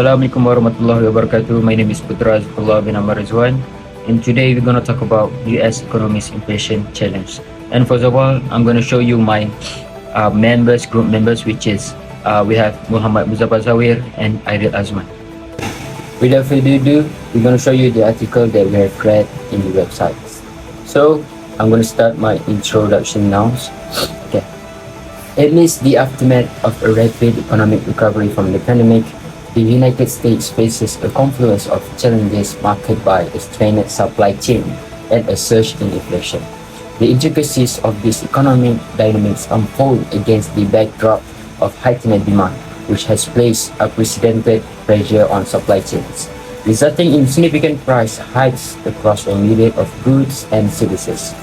Assalamualaikum warahmatullahi wabarakatuh. My name is Putra Azbullah bin Amar Rizwan, and today we're going to talk about US economy's inflation challenge. And first of all, I'm going to show you my group members, which is we have Muhammad Muzaffar Zawir and Aidil Azman. Without further ado, we're going to show you the article that we have read in the website. So I'm going to start my introduction now. Okay. Amidst the aftermath of a rapid economic recovery from the pandemic, the United States faces a confluence of challenges marked by a strained supply chain and a surge in inflation. The intricacies of these economic dynamics unfold against the backdrop of heightened demand, which has placed unprecedented pressure on supply chains, resulting in significant price hikes across a myriad of goods and services.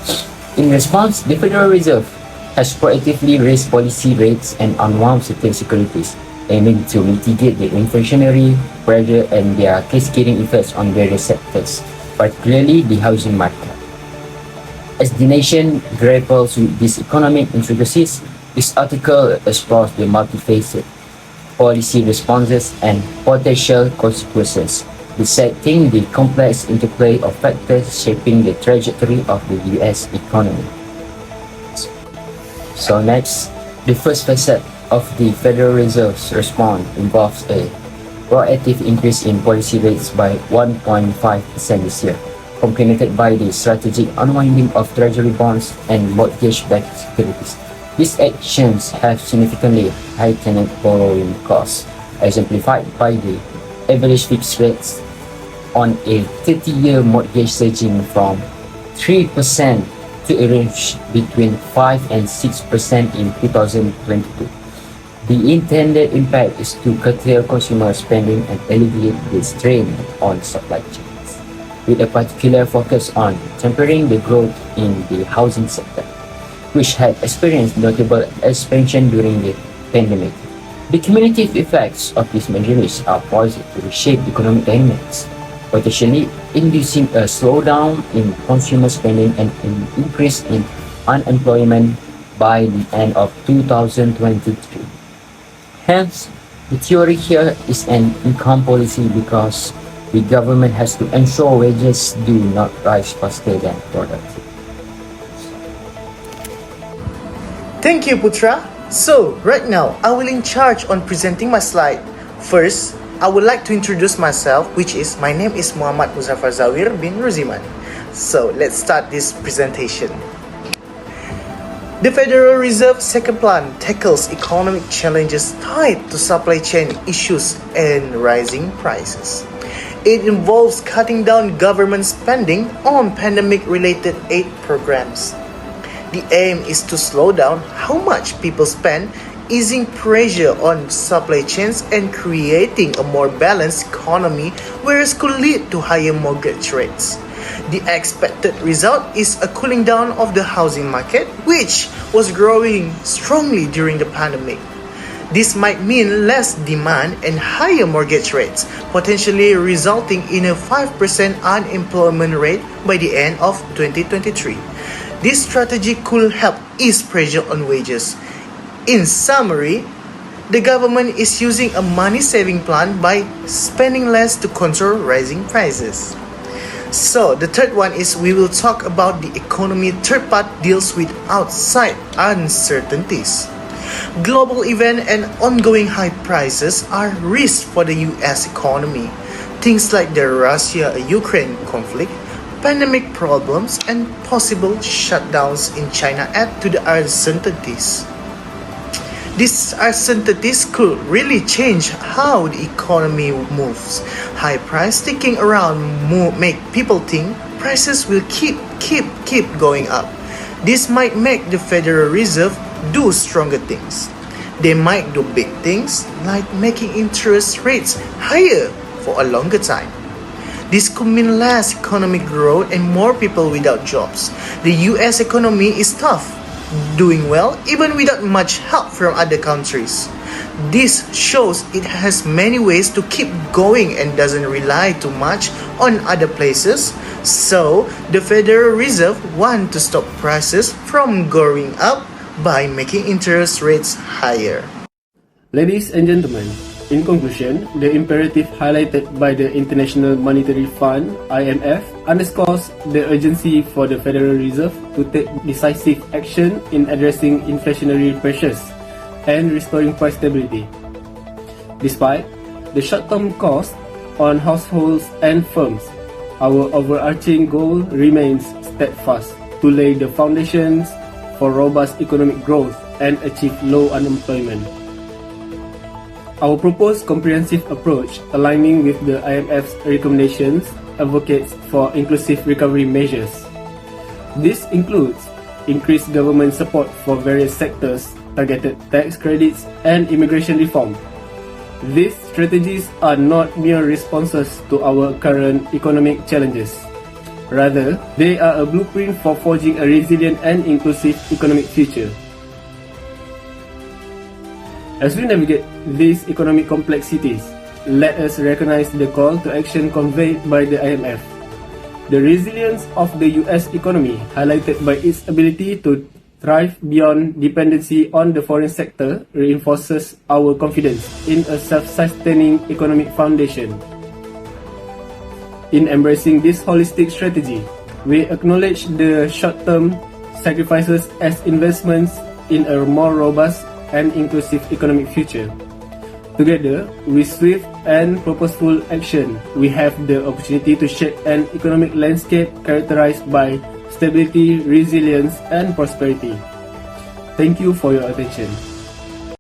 In response, the Federal Reserve has proactively raised policy rates and unwound certain securities, aiming to mitigate the inflationary pressure and their cascading effects on various sectors, particularly the housing market. As the nation grapples with these economic intricacies, this article explores the multifaceted policy responses and potential consequences, dissecting the complex interplay of factors shaping the trajectory of the US economy. So next, the first facet of the Federal Reserve's response involves a proactive increase in policy rates by 1.5% this year, complemented by the strategic unwinding of treasury bonds and mortgage-backed securities. These actions have significantly heightened borrowing costs, exemplified by the average fixed rates on a 30-year mortgage surging from 3% to a range between 5 and 6% in 2022. The intended impact is to curtail consumer spending and alleviate the strain on supply chains, with a particular focus on tempering the growth in the housing sector, which had experienced notable expansion during the pandemic. The cumulative effects of these measures are poised to reshape economic dynamics, potentially inducing a slowdown in consumer spending and an increase in unemployment by the end of 2023. Hence, the theory here is an income policy because the government has to ensure wages do not rise faster than productivity. Thank you, Putra. So, right now, I will in charge on presenting my slide. First, I would like to introduce myself, which is my name is Muhammad Muzaffar Zawir bin Ruziman. So, let's start this presentation. The Federal Reserve's second plan tackles economic challenges tied to supply chain issues and rising prices. It involves cutting down government spending on pandemic-related aid programs. The aim is to slow down how much people spend, easing pressure on supply chains and creating a more balanced economy, whereas could lead to higher mortgage rates. The expected result is a cooling down of the housing market, which was growing strongly during the pandemic. This might mean less demand and higher mortgage rates, potentially resulting in a 5% unemployment rate by the end of 2023. This strategy could help ease pressure on wages. In summary, the government is using a money-saving plan by spending less to control rising prices. So, the third one is we will talk about the economy. Third part deals with outside uncertainties. Global events and ongoing high prices are risks for the US economy. Things like the Russia-Ukraine conflict, pandemic problems, and possible shutdowns in China add to the uncertainties. These uncertainties could really change how the economy moves. High price sticking around make people think prices will keep going up. This might make the Federal Reserve do stronger things. They might do big things like making interest rates higher for a longer time. This could mean less economic growth and more people without jobs. The US economy is tough, doing well even without much help from other countries. This shows it has many ways to keep going and doesn't rely too much on other places. So, the Federal Reserve wants to stop prices from going up by making interest rates higher. Ladies and gentlemen, In conclusion, the imperative highlighted by the International Monetary Fund (IMF) underscores the urgency for the Federal Reserve to take decisive action in addressing inflationary pressures and restoring price stability. Despite the short-term cost on households and firms, our overarching goal remains steadfast to lay the foundations for robust economic growth and achieve low unemployment. Our proposed comprehensive approach, aligning with the IMF's recommendations, advocates for inclusive recovery measures. This includes increased government support for various sectors, targeted tax credits, and immigration reform. These strategies are not mere responses to our current economic challenges. Rather, they are a blueprint for forging a resilient and inclusive economic future. As we navigate these economic complexities, let us recognize the call to action conveyed by the IMF. The resilience of the US economy, highlighted by its ability to thrive beyond dependency on the foreign sector, reinforces our confidence in a self-sustaining economic foundation. In embracing this holistic strategy, we acknowledge the short-term sacrifices as investments in a more robust and inclusive economic future. Together, with swift and purposeful action, we have the opportunity to shape an economic landscape characterized by stability, resilience, and prosperity. Thank you for your attention.